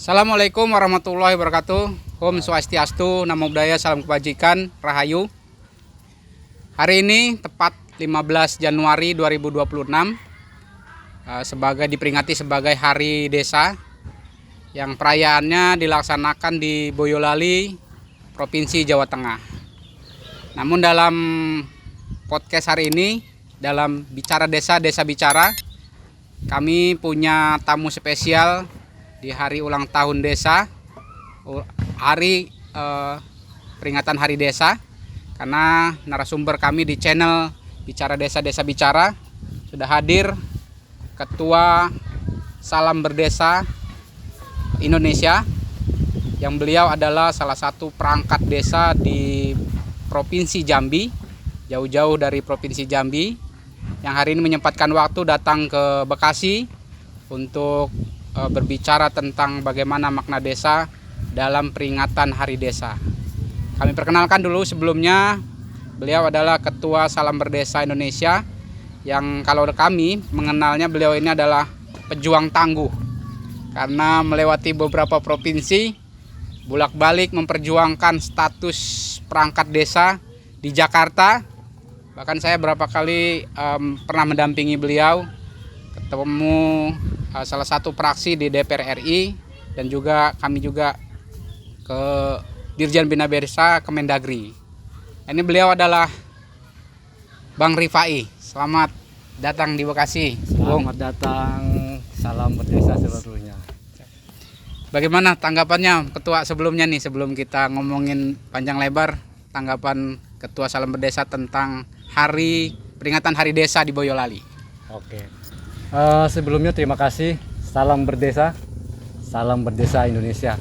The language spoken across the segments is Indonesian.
Assalamualaikum warahmatullahi wabarakatuh. Om Swastiastu, Namo Buddhaya, Salam Kebajikan, Rahayu. Hari ini tepat 15 Januari 2026 diperingati sebagai Hari Desa yang perayaannya dilaksanakan di Boyolali, Provinsi Jawa Tengah. Namun dalam podcast hari ini, dalam Bicara Desa, Desa Bicara, kami punya tamu spesial di hari ulang tahun desa, peringatan Hari Desa, karena narasumber kami di channel Bicara Desa Desa Bicara sudah hadir Ketua Salam Berdesa Indonesia, yang beliau adalah salah satu perangkat desa di Provinsi Jambi, jauh-jauh dari Provinsi Jambi, yang hari ini menyempatkan waktu datang ke Bekasi untuk berbicara tentang bagaimana makna desa dalam peringatan Hari Desa. Kami perkenalkan dulu sebelumnya, beliau adalah Ketua Salam Berdesa Indonesia, yang kalau kami mengenalnya beliau ini adalah pejuang tangguh, karena melewati beberapa provinsi, bolak-balik memperjuangkan status perangkat desa di Jakarta. Bahkan saya berapa kali pernah mendampingi beliau ketemu salah satu fraksi di DPR RI, dan juga kami juga ke Dirjen Bina Desa Kemendagri. Ini beliau adalah Bang Rifai. Selamat datang di Bekasi. Selamat datang, salam berdesa seluruhnya. Bagaimana tanggapannya Ketua sebelumnya nih, sebelum kita ngomongin panjang lebar, tanggapan Ketua Salam Berdesa tentang peringatan Hari Desa di Boyolali? Oke. Sebelumnya terima kasih, salam berdesa Indonesia.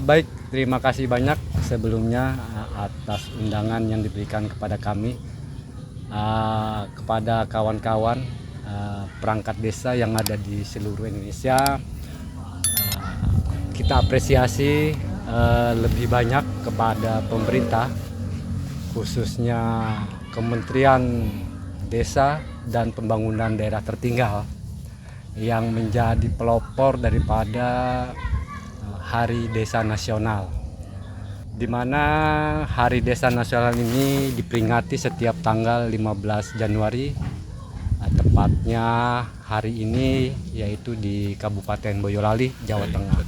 Baik, terima kasih banyak sebelumnya atas undangan yang diberikan kepada kami, kepada kawan-kawan perangkat desa yang ada di seluruh Indonesia. Kita apresiasi lebih banyak kepada pemerintah, khususnya Kementerian Desa dan Pembangunan Daerah Tertinggal, yang menjadi pelopor daripada Hari Desa Nasional, di mana Hari Desa Nasional ini diperingati setiap tanggal 15 Januari, tepatnya hari ini yaitu di Kabupaten Boyolali, Jawa Tengah.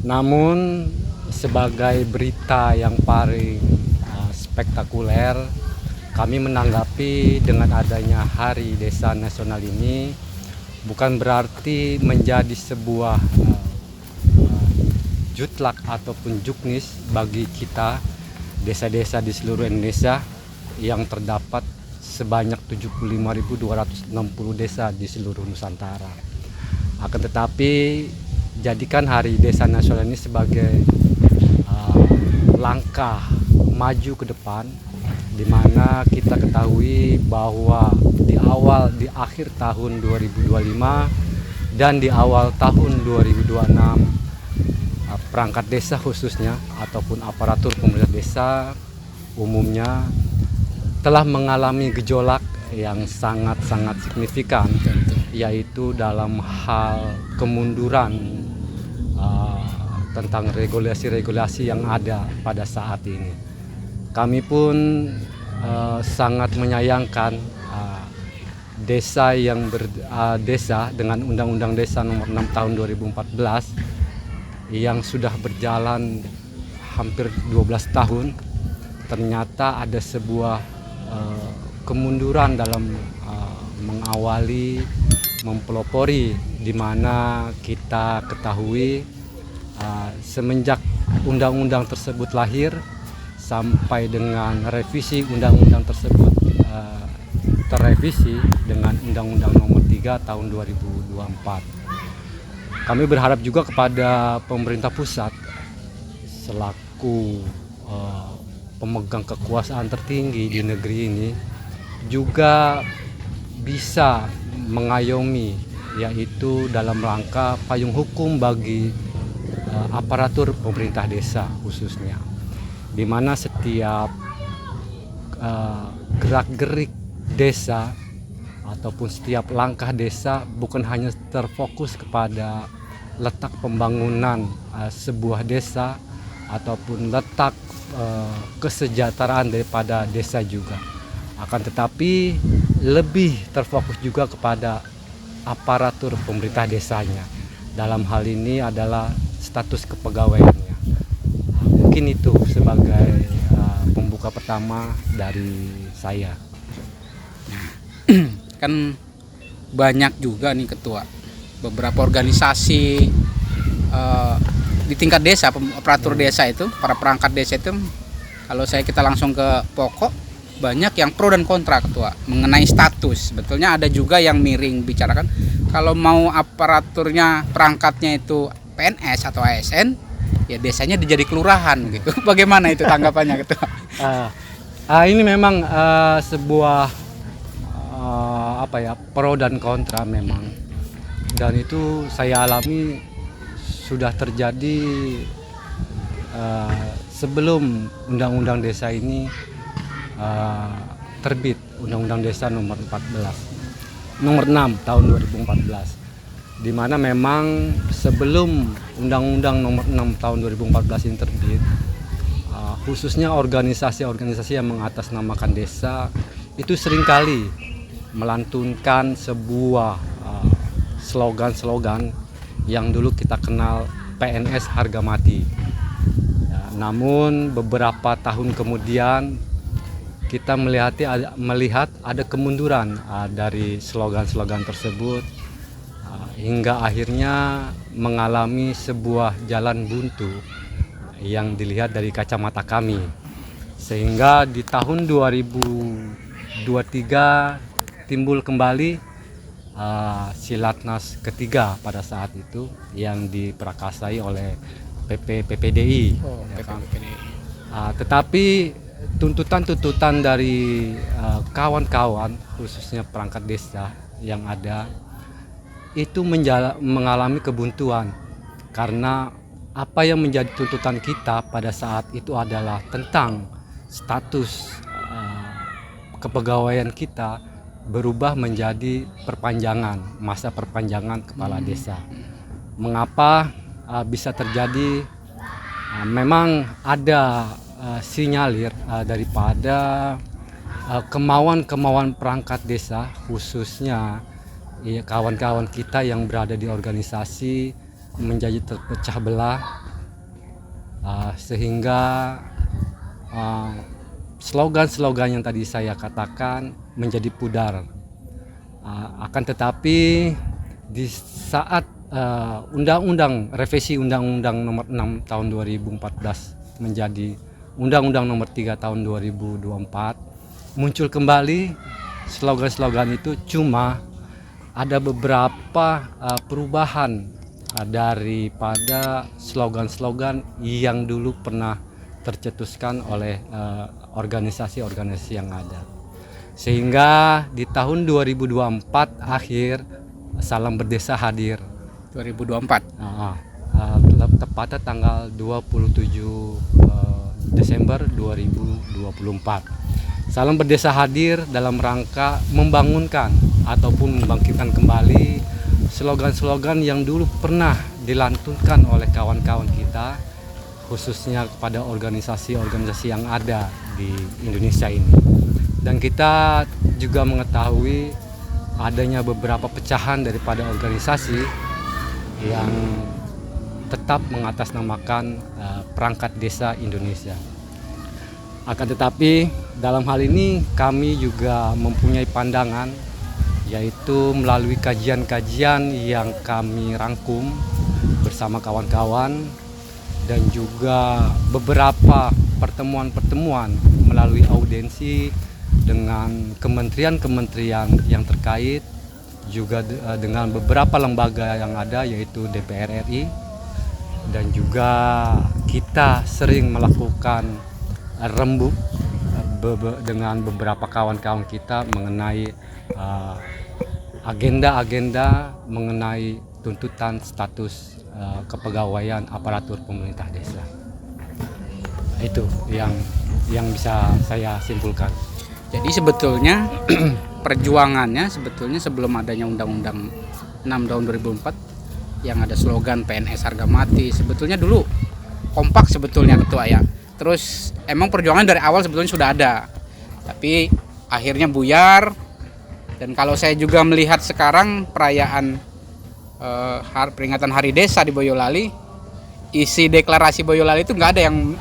Namun sebagai berita yang paling spektakuler, kami menanggapi dengan adanya Hari Desa Nasional ini bukan berarti menjadi sebuah jutlak ataupun juknis bagi kita desa-desa di seluruh Indonesia yang terdapat sebanyak 75.260 desa di seluruh Nusantara. Akan tetapi jadikan Hari Desa Nasional ini sebagai langkah maju ke depan, di mana kita ketahui bahwa di akhir tahun 2025 dan di awal tahun 2026, perangkat desa khususnya ataupun aparatur pemerintah desa umumnya telah mengalami gejolak yang sangat-sangat signifikan, yaitu dalam hal kemunduran tentang regulasi-regulasi yang ada pada saat ini. Kami pun sangat menyayangkan desa dengan Undang-Undang Desa Nomor 6 Tahun 2014 yang sudah berjalan hampir 12 tahun, ternyata ada sebuah kemunduran dalam mengawali, mempelopori, di mana kita ketahui semenjak undang-undang tersebut lahir sampai dengan revisi undang-undang tersebut terrevisi dengan Undang-Undang Nomor 3 Tahun 2024. Kami berharap juga kepada pemerintah pusat selaku pemegang kekuasaan tertinggi di negeri ini juga bisa mengayomi, yaitu dalam rangka payung hukum bagi aparatur pemerintah desa khususnya, di mana setiap gerak-gerik desa ataupun setiap langkah desa bukan hanya terfokus kepada letak pembangunan sebuah desa ataupun letak kesejahteraan daripada desa juga. Akan tetapi lebih terfokus juga kepada aparatur pemerintah desanya. Dalam hal ini adalah status kepegawaiannya. Mungkin itu sebagai pembuka pertama dari saya. Kan banyak juga nih ketua, beberapa organisasi di tingkat desa, aparatur desa itu, para perangkat desa itu, kalau kita langsung ke pokok, banyak yang pro dan kontra ketua mengenai status. Sebetulnya ada juga yang miring bicarakan kalau mau aparaturnya perangkatnya itu PNS atau ASN, ya desanya dijadi kelurahan gitu. Bagaimana itu tanggapannya ketua? Ini memang sebuah pro dan kontra memang, dan itu saya alami sudah terjadi sebelum undang-undang desa ini terbit, Undang-Undang Desa nomor 6 tahun 2014, di mana memang sebelum Undang-Undang nomor 6 tahun 2014 ini terbit, khususnya organisasi-organisasi yang mengatasnamakan desa itu seringkali melantunkan sebuah slogan-slogan yang dulu kita kenal PNS harga mati. Namun beberapa tahun kemudian kita melihat ada kemunduran dari slogan-slogan tersebut, hingga akhirnya mengalami sebuah jalan buntu yang dilihat dari kacamata kami, sehingga di tahun 2023 timbul kembali Silatnas ketiga pada saat itu yang diperakasai oleh PPDI. Tetapi tuntutan-tuntutan dari kawan-kawan, khususnya perangkat desa yang ada, itu mengalami kebuntuan, karena apa yang menjadi tuntutan kita pada saat itu adalah tentang status kepegawaian kita berubah menjadi masa perpanjangan kepala desa. Mengapa bisa terjadi? Memang ada sinyalir daripada kemauan perangkat desa, khususnya kawan-kawan kita yang berada di organisasi, menjadi terpecah belah, sehingga slogan-slogan yang tadi saya katakan menjadi pudar. Akan tetapi di saat revisi Undang-Undang nomor 6 tahun 2014 menjadi Undang-Undang nomor 3 tahun 2024, muncul kembali slogan-slogan itu. Cuma ada beberapa perubahan daripada slogan-slogan yang dulu pernah tercetuskan oleh organisasi-organisasi yang ada, sehingga di tahun 2024 akhir Salam Berdesa hadir. 2024 tepatnya tanggal 27 Desember 2024. Salam Berdesa hadir dalam rangka membangunkan ataupun membangkitkan kembali slogan-slogan yang dulu pernah dilantunkan oleh kawan-kawan kita, khususnya kepada organisasi-organisasi yang ada di Indonesia ini. Dan kita juga mengetahui adanya beberapa pecahan daripada organisasi yang tetap mengatasnamakan perangkat desa Indonesia. Akan tetapi dalam hal ini kami juga mempunyai pandangan, yaitu melalui kajian-kajian yang kami rangkum bersama kawan-kawan, dan juga beberapa pertemuan-pertemuan melalui audiensi dengan kementerian-kementerian yang terkait, juga dengan beberapa lembaga yang ada, yaitu DPR RI, dan juga kita sering melakukan rembuk dengan beberapa kawan-kawan kita mengenai agenda-agenda mengenai tuntutan status kepegawaian aparatur pemerintah desa. Itu yang bisa saya simpulkan. Jadi sebetulnya perjuangannya sebetulnya sebelum adanya Undang-Undang 6 tahun 2004 yang ada slogan PNS harga mati. Sebetulnya dulu kompak sebetulnya ketua ya. Terus emang perjuangan dari awal sebetulnya sudah ada, tapi akhirnya buyar. Dan kalau saya juga melihat sekarang perayaan peringatan Hari Desa di Boyolali, isi deklarasi Boyolali itu nggak ada yang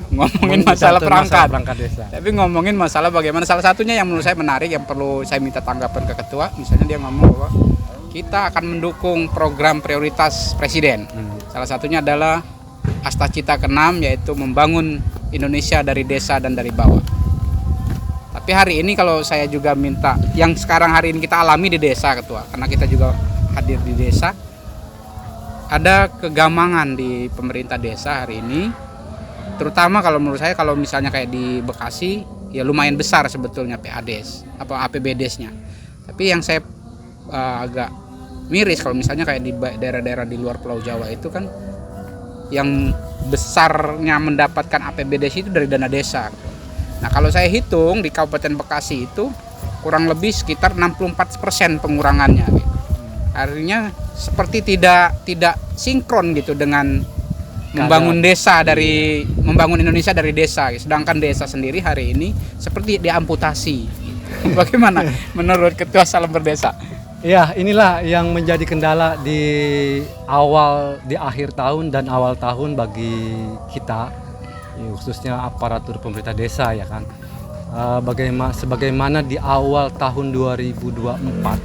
ngomongin masalah perangkat desa. tapi ngomongin masalah bagaimana. Salah satunya yang menurut saya menarik, yang perlu saya minta tanggapan ke ketua, misalnya dia ngomong bahwa kita akan mendukung program prioritas presiden. Salah satunya adalah Asta Cita ke-6, yaitu membangun Indonesia dari desa dan dari bawah. Tapi hari ini kalau saya juga minta, yang sekarang hari ini kita alami di desa ketua, karena kita juga hadir di desa, ada kegamangan di pemerintah desa hari ini. Terutama kalau menurut saya, kalau misalnya kayak di Bekasi ya lumayan besar sebetulnya PADes apa APBDes-nya. Tapi yang saya agak miris kalau misalnya kayak di daerah-daerah di luar Pulau Jawa itu kan yang besarnya mendapatkan APBDes itu dari dana desa. Nah, kalau saya hitung di Kabupaten Bekasi itu kurang lebih sekitar 64% pengurangannya gitu. Artinya seperti tidak sinkron gitu dengan membangun desa dari membangun Indonesia dari desa. Sedangkan desa sendiri hari ini seperti diamputasi. Bagaimana menurut Ketua Salam Berdesa? Ya, inilah yang menjadi kendala di akhir tahun dan awal tahun bagi kita, ya, khususnya aparatur pemerintah desa ya kan. Sebagaimana di awal tahun 2024,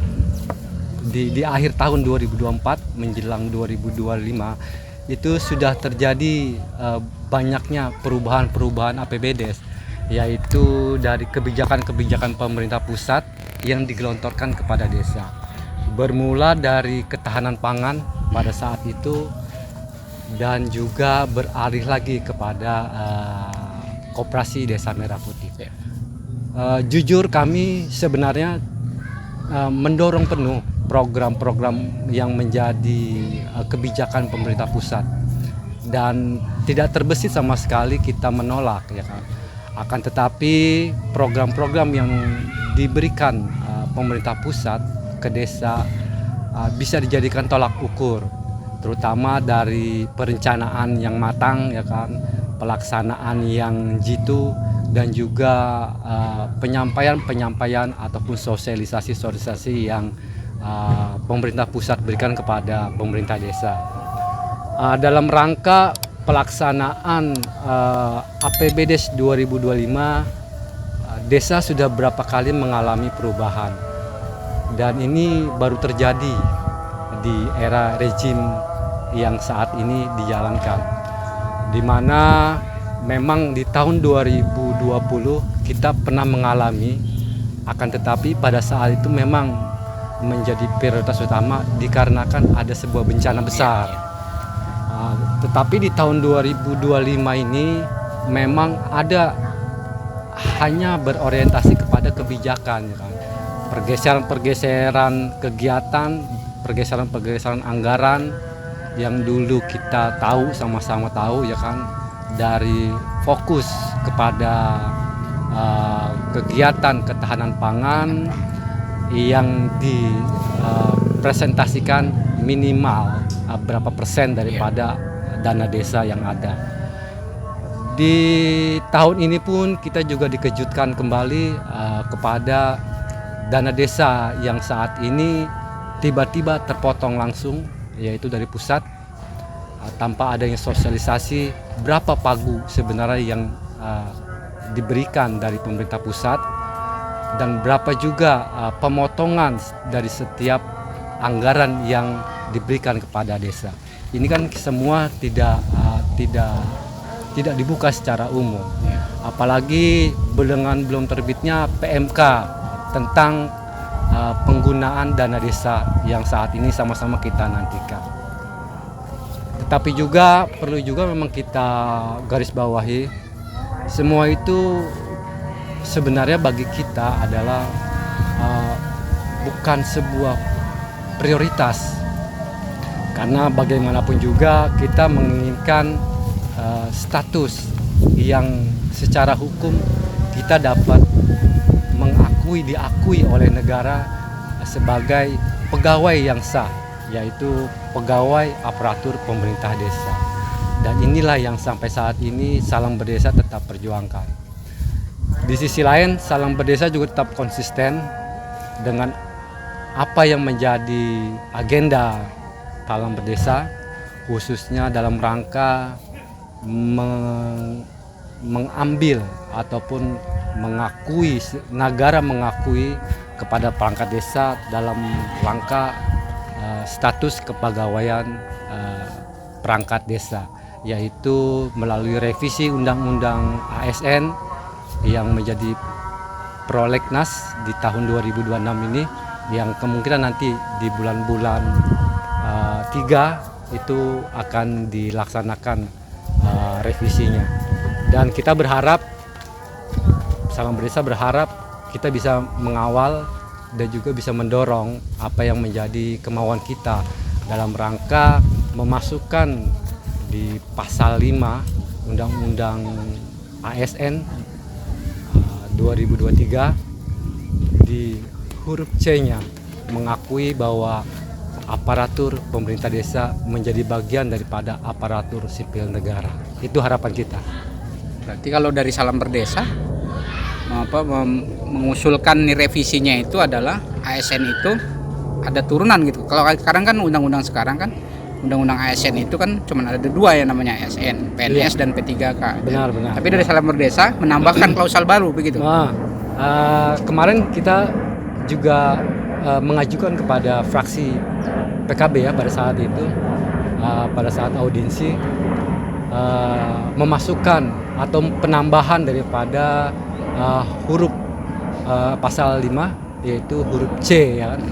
di akhir tahun 2024 menjelang 2025 itu sudah terjadi banyaknya perubahan APBDes, yaitu dari kebijakan-kebijakan pemerintah pusat yang digelontorkan kepada desa. Bermula dari ketahanan pangan pada saat itu dan juga beralih lagi kepada koperasi Desa Merah Putih. Jujur kami sebenarnya mendorong penuh program-program yang menjadi kebijakan pemerintah pusat, dan tidak terbesit sama sekali kita menolak ya kan. Akan tetapi program-program yang diberikan pemerintah pusat ke desa bisa dijadikan tolak ukur, terutama dari perencanaan yang matang ya kan, pelaksanaan yang jitu, dan juga penyampaian ataupun sosialisasi yang pemerintah pusat berikan kepada pemerintah desa. Dalam rangka pelaksanaan APBDes 2025, desa sudah berapa kali mengalami perubahan, dan ini baru terjadi di era rejim yang saat ini dijalankan, di mana memang di tahun 2020 kita pernah mengalami, akan tetapi pada saat itu memang menjadi prioritas utama dikarenakan ada sebuah bencana besar. Tetapi di tahun 2025 ini memang ada hanya berorientasi kepada kebijakan ya kan. Pergeseran kegiatan, pergeseran anggaran yang dulu kita tahu, sama-sama tahu ya kan, dari fokus kepada kegiatan ketahanan pangan yang dipresentasikan minimal berapa persen daripada dana desa yang ada. Di tahun ini pun kita juga dikejutkan kembali kepada dana desa yang saat ini tiba-tiba terpotong langsung, yaitu dari pusat, tanpa adanya sosialisasi berapa pagu sebenarnya yang diberikan dari pemerintah pusat, dan berapa juga pemotongan dari setiap anggaran yang diberikan kepada desa. Ini kan semua tidak dibuka secara umum, apalagi belum terbitnya PMK tentang penggunaan dana desa yang saat ini sama-sama kita nantikan. Tetapi juga perlu juga memang kita garis bawahi, semua itu sebenarnya bagi kita adalah bukan sebuah prioritas, karena bagaimanapun juga kita menginginkan status yang secara hukum kita dapat diakui oleh negara sebagai pegawai yang sah, yaitu pegawai aparatur pemerintah desa. Dan inilah yang sampai saat ini Salam Berdesa tetap perjuangkan. Di sisi lain, Salam Berdesa juga tetap konsisten dengan apa yang menjadi agenda Salam Berdesa, khususnya dalam rangka mengambil ataupun negara mengakui kepada perangkat desa dalam rangka status kepegawaian perangkat desa, yaitu melalui revisi Undang-Undang ASN yang menjadi prolegnas di tahun 2026 ini, yang kemungkinan nanti di bulan-bulan 3 itu akan dilaksanakan revisinya. Dan kita berharap, Salam Berdesa berharap kita bisa mengawal dan juga bisa mendorong apa yang menjadi kemauan kita dalam rangka memasukkan di pasal 5 Undang-Undang ASN 2023 di huruf C-nya mengakui bahwa aparatur pemerintah desa menjadi bagian daripada aparatur sipil negara. Itu harapan kita. Berarti kalau dari Salam Berdesa mengusulkan nih revisinya itu adalah ASN itu ada turunan gitu. Kalau sekarang kan undang-undang sekarang kan undang-undang ASN itu kan cuma ada 2 yang namanya ASN, PNS dan P3K. Benar. Tapi dari Salam Berdesa menambahkan klausal baru begitu. Kemarin kita juga mengajukan kepada fraksi PKB ya pada saat itu, pada saat audiensi, memasukkan atau penambahan daripada huruf pasal 5 yaitu huruf C ya kan,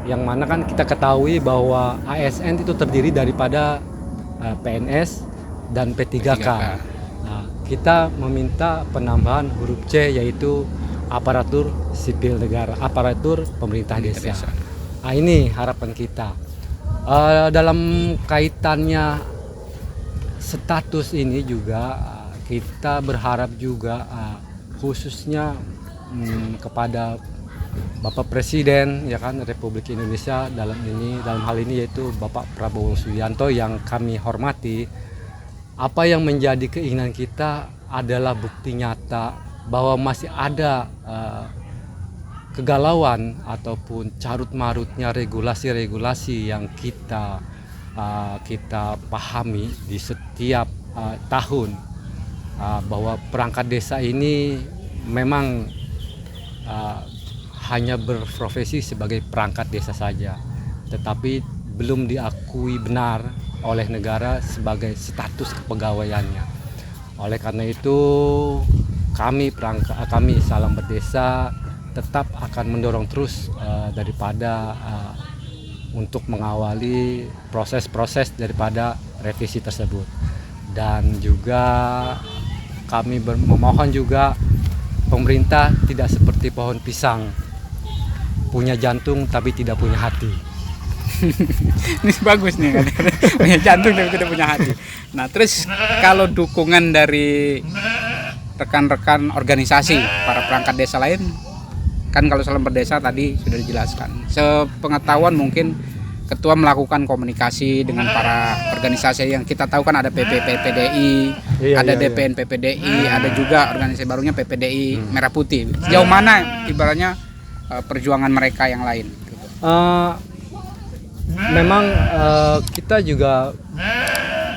yang mana kan kita ketahui bahwa ASN itu terdiri daripada PNS dan P3K. Nah, kita meminta penambahan huruf C yaitu aparatur sipil negara, aparatur pemerintah desa. Nah, ini harapan kita. Dalam kaitannya status ini juga kita berharap juga khususnya kepada Bapak Presiden ya kan Republik Indonesia dalam hal ini yaitu Bapak Prabowo Subianto yang kami hormati. Apa yang menjadi keinginan kita adalah bukti nyata bahwa masih ada kegalauan ataupun carut-marutnya regulasi-regulasi yang kita pahami di setiap tahun, bahwa perangkat desa ini memang hanya berprofesi sebagai perangkat desa saja, tetapi belum diakui benar oleh negara sebagai status kepegawaiannya. Oleh karena itu kami Salam Berdesa tetap akan mendorong terus daripada untuk mengawali proses-proses daripada revisi tersebut. Dan juga kami memohon juga pemerintah tidak seperti pohon pisang, punya jantung tapi tidak punya hati. Ini bagus nih kan, punya jantung tapi tidak punya hati. Nah terus kalau dukungan dari rekan-rekan organisasi para perangkat desa lain, kan kalau Salam Berdesa tadi sudah dijelaskan, sepengetahuan mungkin ketua melakukan komunikasi dengan para organisasi yang kita tahu kan ada PPDI, ada DPN PPDI, ada juga organisasi barunya PPDI Merah Putih. Sejauh mana ibaratnya perjuangan mereka yang lain? Memang kita juga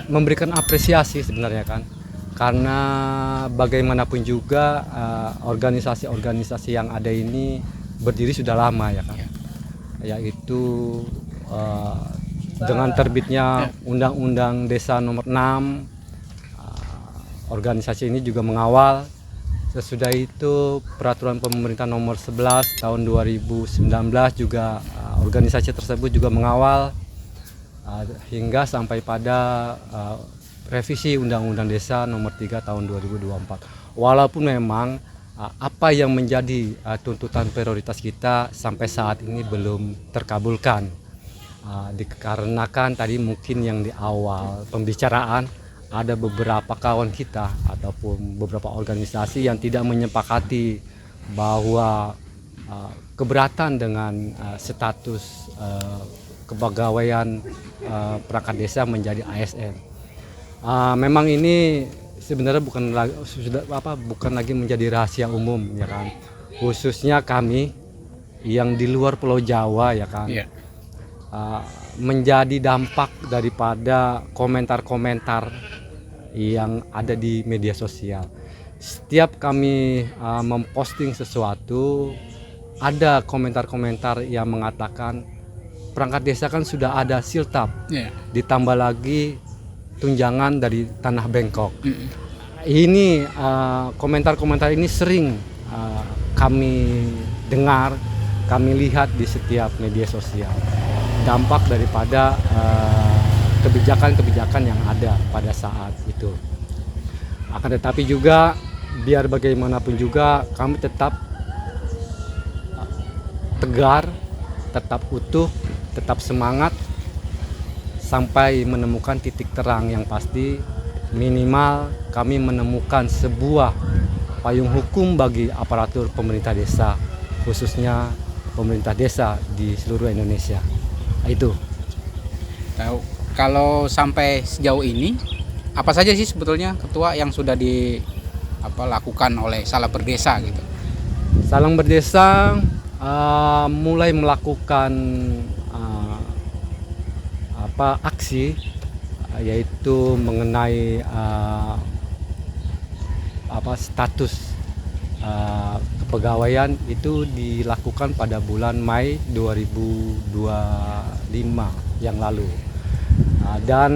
memberikan apresiasi sebenarnya kan, karena bagaimanapun juga organisasi-organisasi yang ada ini berdiri sudah lama ya kan, yaitu dengan terbitnya Undang-Undang Desa Nomor 6, organisasi ini juga mengawal. Sesudah itu Peraturan Pemerintah Nomor 11 tahun 2019 juga organisasi tersebut juga mengawal hingga sampai pada revisi Undang-Undang Desa Nomor 3 tahun 2024. Walaupun memang apa yang menjadi tuntutan prioritas kita sampai saat ini belum terkabulkan, dikarenakan tadi mungkin yang di awal pembicaraan ada beberapa kawan kita ataupun beberapa organisasi yang tidak menyepakati bahwa keberatan dengan status kepegawaian perangkat desa menjadi ASN. Memang ini sebenarnya bukan lagi menjadi rahasia umum, ya kan. Khususnya kami yang di luar Pulau Jawa, ya kan. Iya. Menjadi dampak daripada komentar-komentar yang ada di media sosial. Setiap kami memposting sesuatu, ada komentar-komentar yang mengatakan perangkat desa kan sudah ada siltap, ditambah lagi tunjangan dari tanah bengkok. Ini komentar-komentar ini sering kami dengar, kami lihat di setiap media sosial. Dampak daripada kebijakan-kebijakan yang ada pada saat itu. Akan tetapi juga biar bagaimanapun juga kami tetap tegar, tetap utuh, tetap semangat sampai menemukan titik terang yang pasti. Minimal kami menemukan sebuah payung hukum bagi aparatur pemerintah desa, khususnya pemerintah desa di seluruh Indonesia. Itu. Kalau sampai sejauh ini, apa saja sih sebetulnya Ketua yang sudah dilakukan oleh Salam Berdesa gitu? Salam Berdesa mulai melakukan aksi, yaitu mengenai status kepegawaian itu dilakukan pada bulan Mei 2025 yang lalu. Dan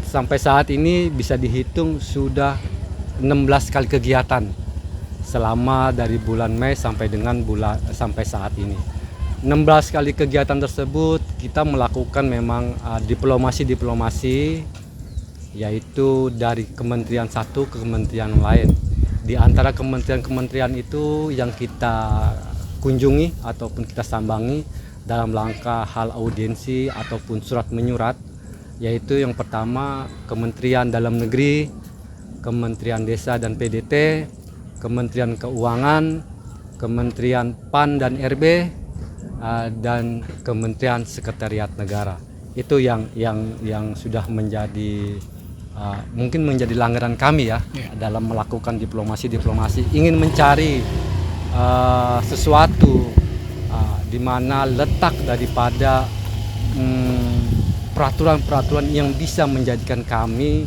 sampai saat ini bisa dihitung sudah 16 kali kegiatan selama dari bulan Mei sampai saat ini. 16 kali kegiatan tersebut kita melakukan memang diplomasi, yaitu dari kementerian satu ke kementerian lain. Di antara kementerian-kementerian itu yang kita kunjungi ataupun kita sambangi dalam rangka hal audiensi ataupun surat menyurat, yaitu yang pertama Kementerian Dalam Negeri, Kementerian Desa dan PDT, Kementerian Keuangan, Kementerian PAN dan RB, dan Kementerian Sekretariat Negara. Itu yang sudah menjadi mungkin menjadi langganan kami ya, dalam melakukan diplomasi, ingin mencari sesuatu di mana letak daripada peraturan-peraturan yang bisa menjadikan kami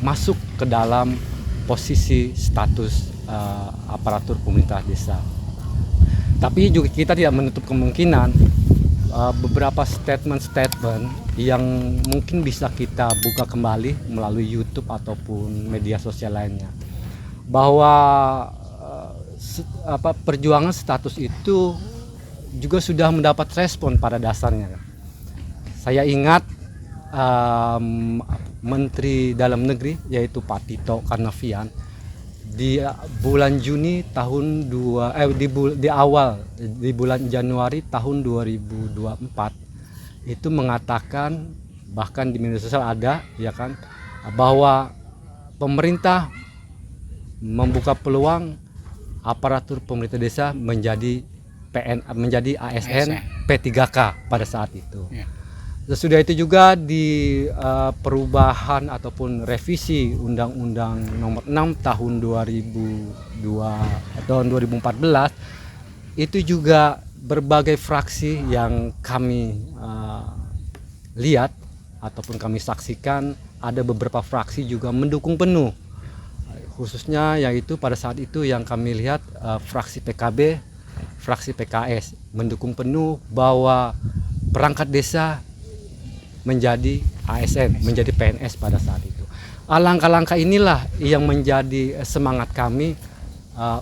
masuk ke dalam posisi status aparatur pemerintah desa. Tapi juga kita tidak menutup kemungkinan beberapa statement yang mungkin bisa kita buka kembali melalui YouTube ataupun media sosial lainnya, bahwa perjuangan status itu juga sudah mendapat respon pada dasarnya. Saya ingat Menteri Dalam Negeri yaitu Pak Tito Karnavian di bulan Juni di bulan Januari tahun 2024 itu mengatakan, bahkan di media sosial ada, ya kan, bahwa pemerintah membuka peluang aparatur pemerintah desa menjadi ASN P3K pada saat itu. Sesudah itu juga di perubahan ataupun revisi Undang-Undang Nomor 6 tahun 2014 itu juga berbagai fraksi yang kami lihat ataupun kami saksikan, ada beberapa fraksi juga mendukung penuh, khususnya yaitu pada saat itu yang kami lihat fraksi PKB, fraksi PKS mendukung penuh bahwa perangkat desa menjadi ASN, menjadi PNS pada saat itu. Langkah-langkah inilah yang menjadi semangat kami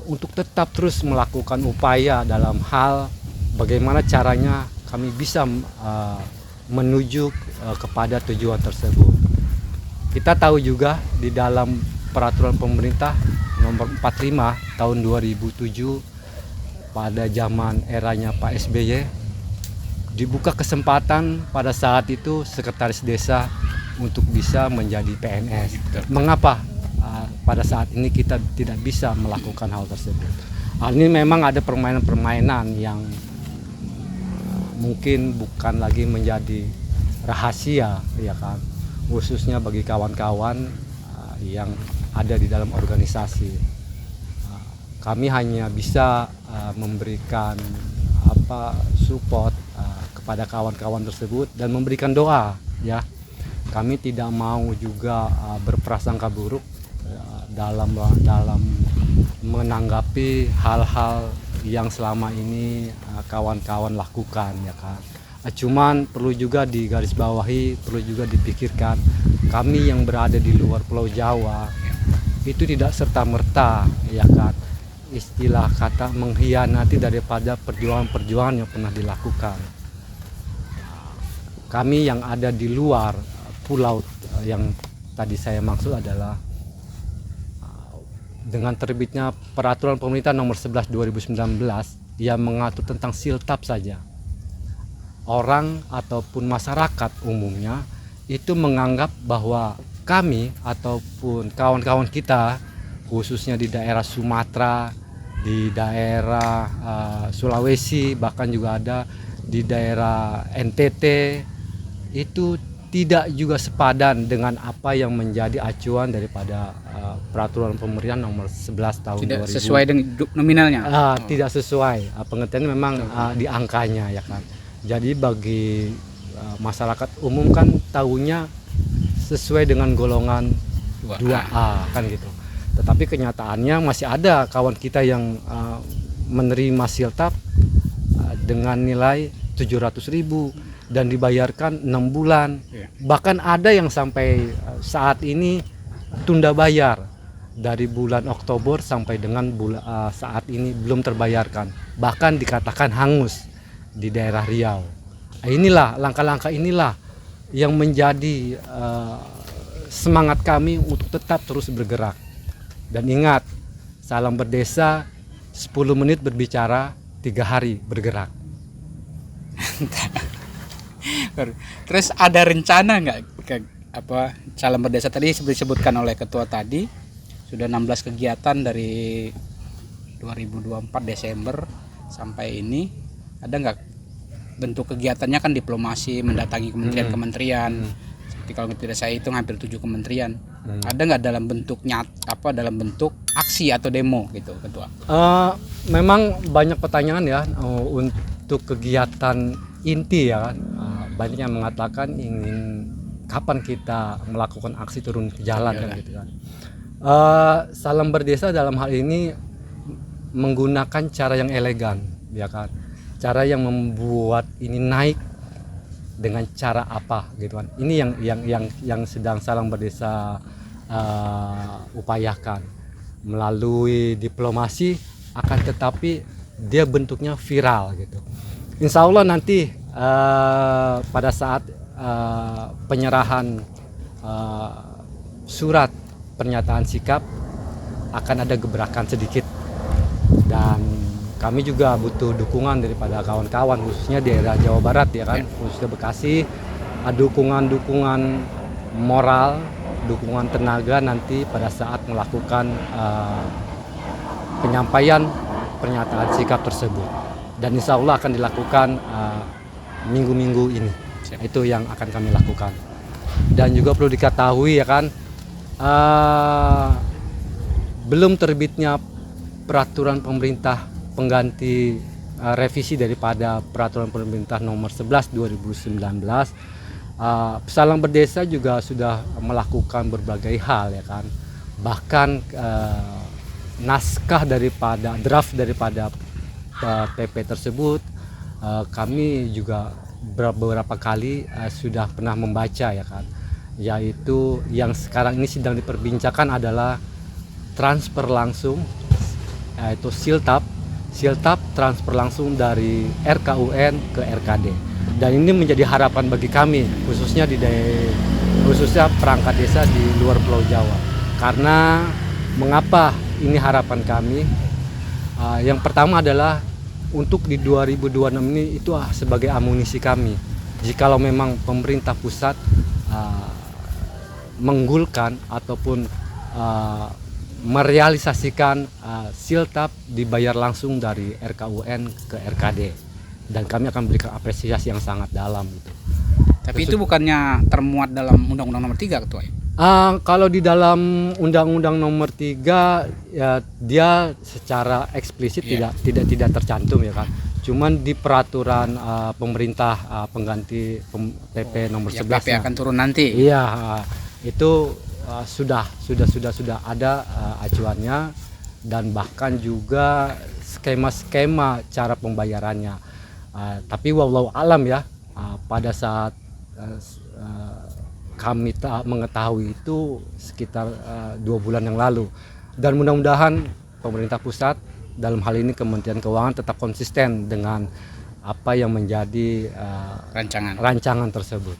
untuk tetap terus melakukan upaya dalam hal bagaimana caranya kami bisa menuju kepada tujuan tersebut. Kita tahu juga di dalam peraturan pemerintah nomor 45 tahun 2007 pada zaman eranya Pak SBY, dibuka kesempatan pada saat itu sekretaris desa untuk bisa menjadi PNS. Mengapa pada saat ini kita tidak bisa melakukan hal tersebut? Ini memang ada permainan-permainan yang mungkin bukan lagi menjadi rahasia ya kan, khususnya bagi kawan-kawan yang ada di dalam organisasi. Kami hanya bisa memberikan support kepada kawan-kawan tersebut dan memberikan doa ya. Kami tidak mau juga berprasangka buruk dalam menanggapi hal-hal yang selama ini kawan-kawan lakukan ya kan. Cuman perlu juga digarisbawahi, perlu juga dipikirkan, kami yang berada di luar Pulau Jawa itu tidak serta-merta ya kan, istilah kata mengkhianati daripada perjuangan-perjuangan yang pernah dilakukan. Kami yang ada di luar pulau yang tadi saya maksud adalah dengan terbitnya peraturan pemerintah nomor 11 2019 yang mengatur tentang siltap saja, orang ataupun masyarakat umumnya itu menganggap bahwa kami ataupun kawan-kawan kita khususnya di daerah Sumatera, di daerah Sulawesi, bahkan juga ada di daerah NTT, itu tidak juga sepadan dengan apa yang menjadi acuan daripada peraturan pemerintah nomor 11 tahun Tidak 2000. sesuai dengan nominalnya. Tidak sesuai. Pengertiannya memang di angkanya ya kan. Jadi bagi masyarakat umum kan tahunya sesuai dengan golongan 2A kan gitu. Tetapi kenyataannya masih ada kawan kita yang menerima siltap dengan nilai 700.000 dan dibayarkan 6 bulan. Bahkan ada yang sampai saat ini tunda bayar dari bulan Oktober sampai dengan saat ini belum terbayarkan. Bahkan dikatakan hangus di daerah Riau. Inilah langkah-langkah inilah yang menjadi semangat kami untuk tetap terus bergerak. Dan ingat, salam berdesa 10 menit berbicara, 3 hari bergerak. Terus ada rencana nggak salam berdesa tadi seperti disebutkan oleh ketua tadi sudah 16 kegiatan dari 2024 Desember sampai ini, ada nggak bentuk kegiatannya? Kan diplomasi, mendatangi kementerian-kementerian, seperti kalau tidak saya hitung hampir 7 kementerian. Ada nggak dalam bentuk dalam bentuk aksi atau demo gitu ketua? Memang banyak pertanyaan ya untuk kegiatan inti ya kan. Banyak yang mengatakan ingin kapan kita melakukan aksi turun ke jalan kan gitu kan. Salam berdesa dalam hal ini menggunakan cara yang elegan ya kan. Cara yang membuat ini naik dengan cara apa gitu kan. Ini yang sedang salam berdesa upayakan melalui diplomasi, akan tetapi dia bentuknya viral gitu. Insya Allah nanti pada saat penyerahan surat pernyataan sikap akan ada gebrakan sedikit, dan kami juga butuh dukungan daripada kawan-kawan khususnya di daerah Jawa Barat ya kan, khususnya Bekasi, dukungan moral, dukungan tenaga nanti pada saat melakukan penyampaian pernyataan sikap tersebut, dan insya Allah akan dilakukan minggu-minggu ini. Itu yang akan kami lakukan. Dan juga perlu diketahui ya kan, belum terbitnya peraturan pemerintah pengganti revisi daripada peraturan pemerintah nomor 11 2019. Salam berdesa juga sudah melakukan berbagai hal ya kan. Bahkan naskah daripada draft daripada PP tersebut kami juga beberapa kali sudah pernah membaca ya kan. Yaitu yang sekarang ini sedang diperbincangkan adalah transfer langsung, yaitu siltap transfer langsung dari RKUN ke RKD. Dan ini menjadi harapan bagi kami khususnya khususnya perangkat desa di luar Pulau Jawa. Karena mengapa ini harapan kami? Yang pertama adalah untuk di 2026 ini itu sebagai amunisi kami. Jikalau memang pemerintah pusat menggulkan ataupun merealisasikan siltap dibayar langsung dari RKUN ke RKD. dan kami akan berikan apresiasi yang sangat dalam gitu. Tapi itu bukannya termuat dalam Undang-Undang Nomor 3 Ketua ya? Kalau di dalam Undang-Undang Nomor 3 ya dia secara eksplisit tidak tercantum ya kan. Cuman di peraturan pemerintah pengganti PP nomor 11 PP akan turun nanti. Iya, itu sudah ada acuannya, dan bahkan juga skema-skema cara pembayarannya. Tapi wallahu alam ya, pada saat kami mengetahui itu sekitar 2 bulan yang lalu, dan mudah-mudahan pemerintah pusat dalam hal ini Kementerian Keuangan tetap konsisten dengan apa yang menjadi rancangan tersebut.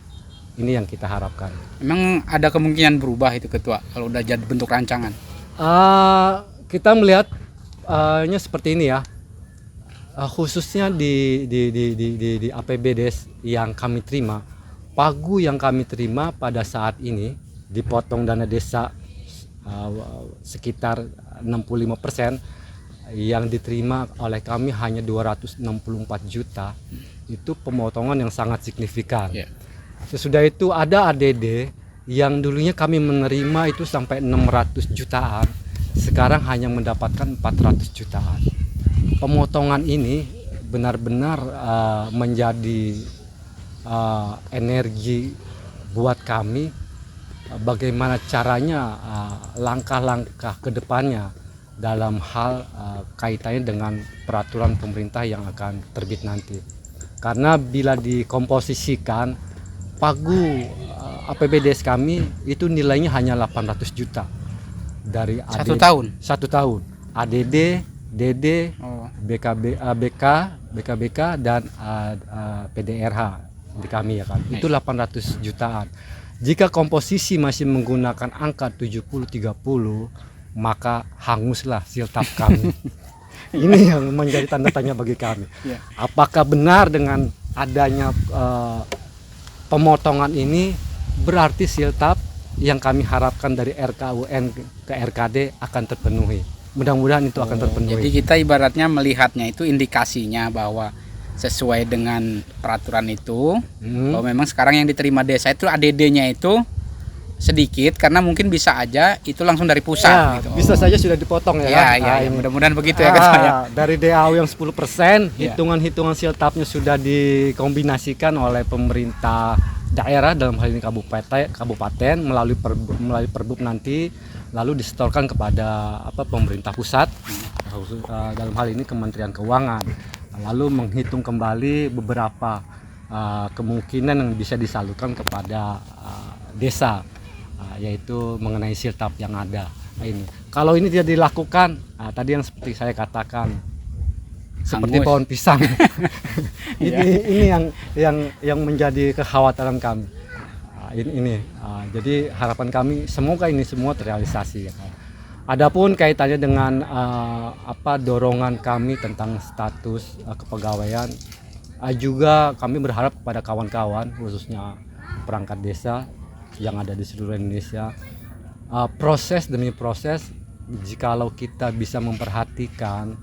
Ini yang kita harapkan. Memang ada kemungkinan berubah itu Ketua kalau udah jadi bentuk rancangan? Kita melihat nya seperti ini ya, khususnya di APBDes yang kami terima, pagu yang kami terima pada saat ini dipotong dana desa sekitar 65%, yang diterima oleh kami hanya 264 juta. Itu pemotongan yang sangat signifikan. Sesudah itu ada ADD yang dulunya kami menerima itu sampai 600 jutaan, sekarang hanya mendapatkan 400 jutaan. Pemotongan ini benar-benar menjadi energi buat kami, bagaimana caranya langkah-langkah ke depannya dalam hal kaitannya dengan peraturan pemerintah yang akan terbit nanti. Karena bila dikomposisikan, pagu APBDes kami itu nilainya hanya 800 juta dari satu tahun ADD, DD, BKBK dan PDRH di kami ya kan. Itu 800 jutaan. Jika komposisi masih menggunakan angka 70-30, maka hanguslah siltap kami. Ini yang menjadi tanda tanya bagi kami. Apakah benar dengan adanya pemotongan ini berarti siltap yang kami harapkan dari RKUN ke RKD akan terpenuhi? Mudah-mudahan itu akan terpenuhi. Jadi kita ibaratnya melihatnya itu indikasinya bahwa sesuai dengan peraturan itu, bahwa memang sekarang yang diterima desa itu ADD-nya itu sedikit, karena mungkin bisa aja itu langsung dari pusat gitu. Bisa saja sudah dipotong ya. Mudah-mudahan begitu ya Ketua ya. Dari DAU yang 10%, hitungan-hitungan siltapnya sudah dikombinasikan oleh pemerintah daerah, dalam hal ini kabupaten melalui Perbub nanti, lalu disetorkan kepada pemerintah pusat, dalam hal ini Kementerian Keuangan, lalu menghitung kembali beberapa kemungkinan yang bisa disalurkan kepada desa, yaitu mengenai siltap yang ada. Ini kalau ini tidak dilakukan, tadi yang seperti saya katakan, seperti pohon pisang. ini yang menjadi kekhawatiran kami. Jadi harapan kami semoga ini semua terrealisasi ya kan. Adapun kaitannya dengan dorongan kami tentang status kepegawaian, juga kami berharap kepada kawan-kawan khususnya perangkat desa yang ada di seluruh Indonesia, proses demi proses, jikalau kita bisa memperhatikan,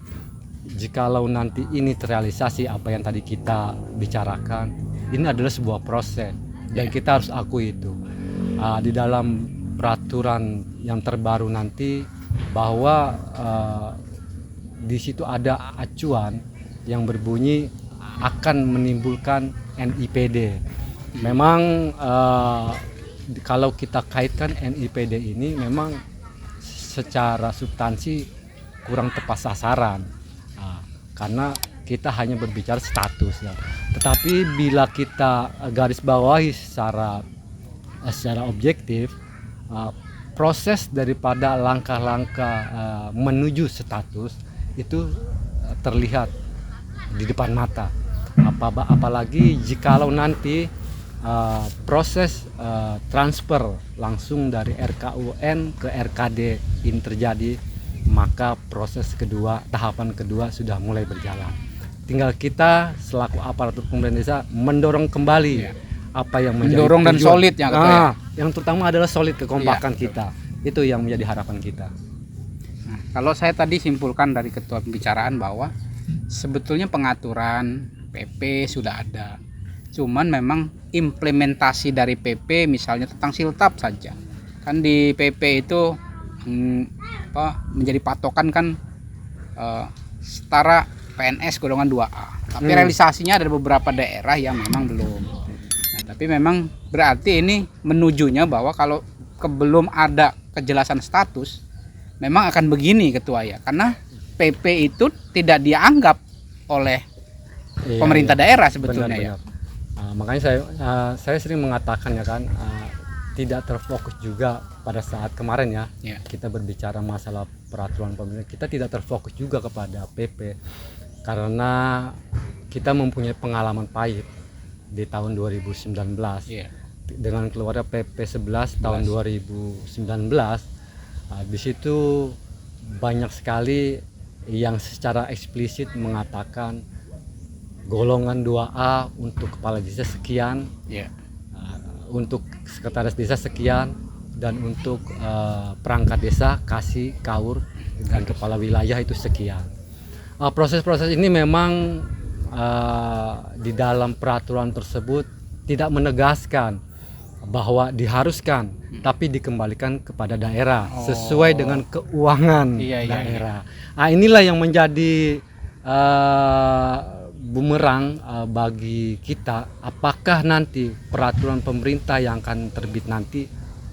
jikalau nanti ini terrealisasi apa yang tadi kita bicarakan, ini adalah sebuah proses dan kita harus akui itu. Di dalam peraturan yang terbaru nanti, bahwa di situ ada acuan yang berbunyi akan menimbulkan NIPD. Memang kalau kita kaitkan NIPD ini memang secara substansi kurang tepat sasaran, karena kita hanya berbicara status ya. Tetapi bila kita garis bawahi secara objektif, proses daripada langkah-langkah menuju status itu terlihat di depan mata. Apalagi jikalau nanti proses transfer langsung dari RKUN ke RKD ini terjadi, maka proses kedua, tahapan kedua sudah mulai berjalan. Tinggal kita selaku aparatur pemerintah desa mendorong kembali apa yang menjadi mendorong dan solid ya, yang terutama adalah solid kekompakan kita. Itu yang menjadi harapan kita. Nah, kalau saya tadi simpulkan dari ketua pembicaraan bahwa sebetulnya pengaturan PP sudah ada. Cuman memang implementasi dari PP misalnya tentang siltap saja. Kan di PP itu menjadi patokan kan setara PNS golongan 2A. Tapi realisasinya ada beberapa daerah yang memang belum. Nah, tapi memang berarti ini menujunya bahwa kalau belum ada kejelasan status, memang akan begini ketua ya. Karena PP itu tidak dianggap oleh pemerintah daerah sebetulnya ya. Makanya saya sering mengatakan ya kan, tidak terfokus juga pada saat kemarin ya. Kita berbicara masalah peraturan pemerintah, kita tidak terfokus juga kepada PP karena kita mempunyai pengalaman pahit di tahun 2019 dengan keluarnya PP 11 tahun 2019. Di situ banyak sekali yang secara eksplisit mengatakan golongan 2A untuk kepala desa sekian, untuk sekretaris desa sekian, dan untuk perangkat desa, kasih, kaur, dan kepala wilayah itu sekian. Proses-proses ini memang di dalam peraturan tersebut tidak menegaskan bahwa diharuskan, tapi dikembalikan kepada daerah sesuai dengan keuangan daerah. Nah, inilah yang menjadi bumerang bagi kita. Apakah nanti peraturan pemerintah yang akan terbit nanti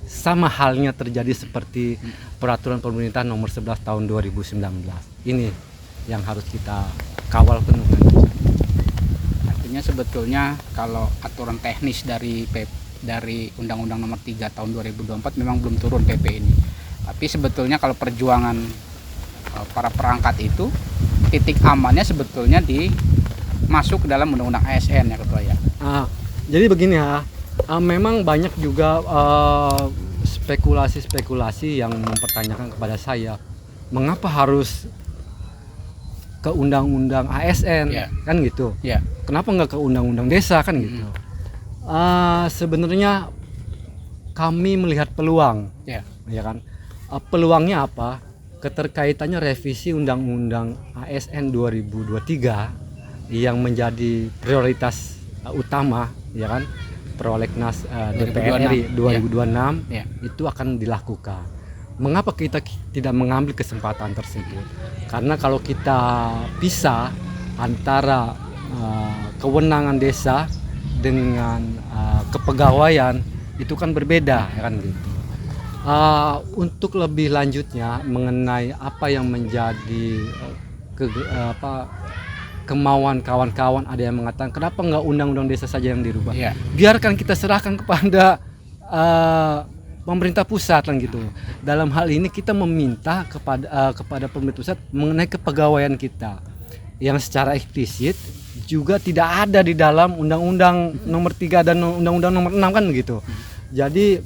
sama halnya terjadi seperti peraturan pemerintah nomor 11 tahun 2019. Ini yang harus kita kawal penuh. Artinya sebetulnya kalau aturan teknis dari Undang-Undang nomor 3 tahun 2024 memang belum turun PP ini. Tapi sebetulnya kalau perjuangan para perangkat itu titik amannya sebetulnya masuk ke dalam Undang-Undang ASN ya ketua ya. Jadi begini ya, memang banyak juga spekulasi-spekulasi yang mempertanyakan kepada saya, mengapa harus ke Undang-Undang ASN kan gitu? Kenapa nggak ke Undang-Undang Desa kan gitu? Sebenarnya kami melihat peluang, ya kan? Peluangnya apa? Keterkaitannya revisi Undang-Undang ASN 2023 yang menjadi prioritas utama, ya kan? Prolegnas DPR RI 2026 itu akan dilakukan. Mengapa kita tidak mengambil kesempatan tersebut? Karena kalau kita pisah antara kewenangan desa dengan kepegawaian itu kan berbeda, ya kan gitu. Untuk lebih lanjutnya mengenai apa yang menjadi kemauan kawan-kawan, ada yang mengatakan kenapa nggak undang-undang desa saja yang dirubah? Biarkan kita serahkan kepada pemerintah pusat kan gitu. Dalam hal ini kita meminta kepada pemerintah pusat mengenai kepegawaian kita yang secara eksplisit juga tidak ada di dalam Undang-Undang nomor 3 dan Undang-Undang nomor 6 kan begitu. Jadi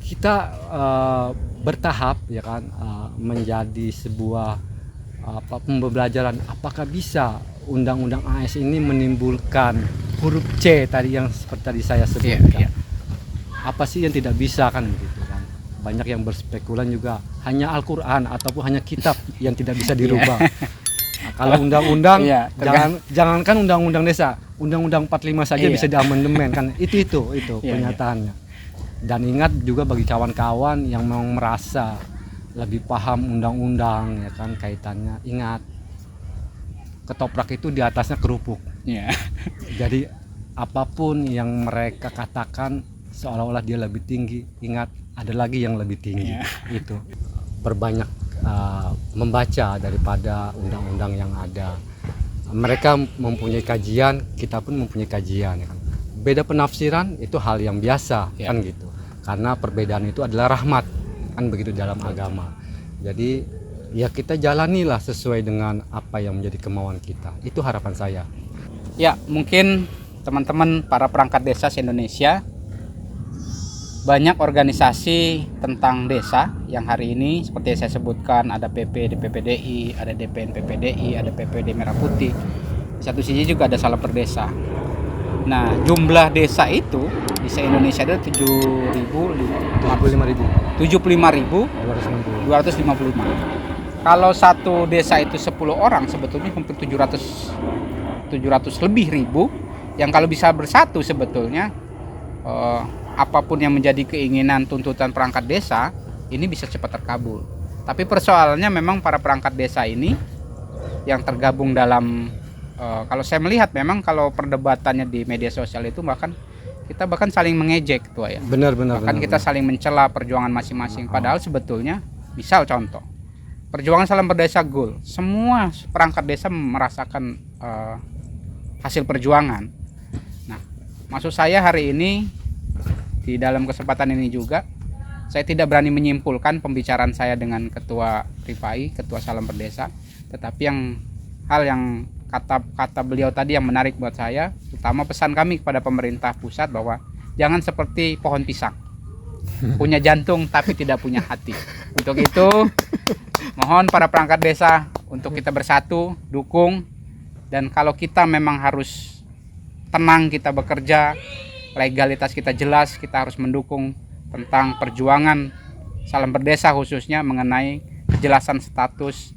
kita bertahap ya kan, menjadi sebuah pembelajaran apakah bisa Undang-Undang AS ini menimbulkan huruf C tadi yang seperti tadi saya sebutkan. Apa sih yang tidak bisa kan begitu kan. Banyak yang berspekulan juga hanya Al-Qur'an ataupun hanya kitab yang tidak bisa dirubah. Kalau undang-undang, jangankan undang-undang desa, undang-undang 45 saja bisa diamandemen kan. Itu pernyataannya. Dan ingat juga bagi kawan-kawan yang mau merasa lebih paham undang-undang ya kan kaitannya, ingat ketoprak itu di atasnya kerupuk. Jadi apapun yang mereka katakan seolah-olah dia lebih tinggi, ingat ada lagi yang lebih tinggi. Itu perbanyak membaca daripada undang-undang yang ada. Mereka mempunyai kajian, kita pun mempunyai kajian ya kan. Beda penafsiran itu hal yang biasa kan gitu. Karena perbedaan itu adalah rahmat kan begitu dalam agama. Jadi ya kita jalanilah sesuai dengan apa yang menjadi kemauan kita. Itu harapan saya. Ya, mungkin teman-teman para perangkat desa se-Indonesia, banyak organisasi tentang desa yang hari ini seperti yang saya sebutkan, ada PP DPPDI, ada DPN PPDI, ada PPD Merah Putih. Di satu sisi juga ada Salam Berdesa. Nah, jumlah desa itu di se-Indonesia ada 75.255. Kalau satu desa itu 10 orang, sebetulnya hampir 700 700 lebih ribu yang kalau bisa bersatu sebetulnya apapun yang menjadi keinginan tuntutan perangkat desa ini bisa cepat terkabul. Tapi persoalannya memang para perangkat desa ini yang tergabung dalam kalau saya melihat memang kalau perdebatannya di media sosial itu kita bahkan saling mengejek Ketua ya. Benar. Bahkan kita saling mencela perjuangan masing-masing. Padahal sebetulnya misal contoh perjuangan Salam Berdesa Goal, semua perangkat desa merasakan hasil perjuangan. Nah, maksud saya hari ini di dalam kesempatan ini juga saya tidak berani menyimpulkan pembicaraan saya dengan Ketua Rifai, Ketua Salam Berdesa, tetapi hal yang kata beliau tadi yang menarik buat saya, terutama pesan kami kepada pemerintah pusat bahwa jangan seperti pohon pisang, punya jantung tapi tidak punya hati. Untuk itu mohon para perangkat desa untuk kita bersatu, dukung, dan kalau kita memang harus tenang kita bekerja, legalitas kita jelas, kita harus mendukung tentang perjuangan Salam Berdesa khususnya mengenai kejelasan status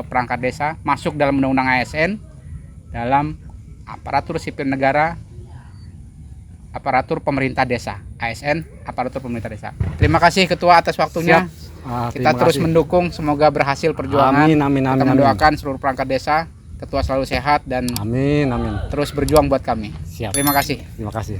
perangkat desa masuk dalam undang-undang ASN, dalam aparatur sipil negara, aparatur pemerintah desa, ASN, aparatur pemerintah desa. Terima kasih Ketua atas waktunya. Kita terus mendukung, semoga berhasil perjuangan. Amin. Kita mendoakan seluruh perangkat desa, Ketua selalu sehat dan Amin. terus berjuang buat kami. Siap. Terima kasih. Terima kasih.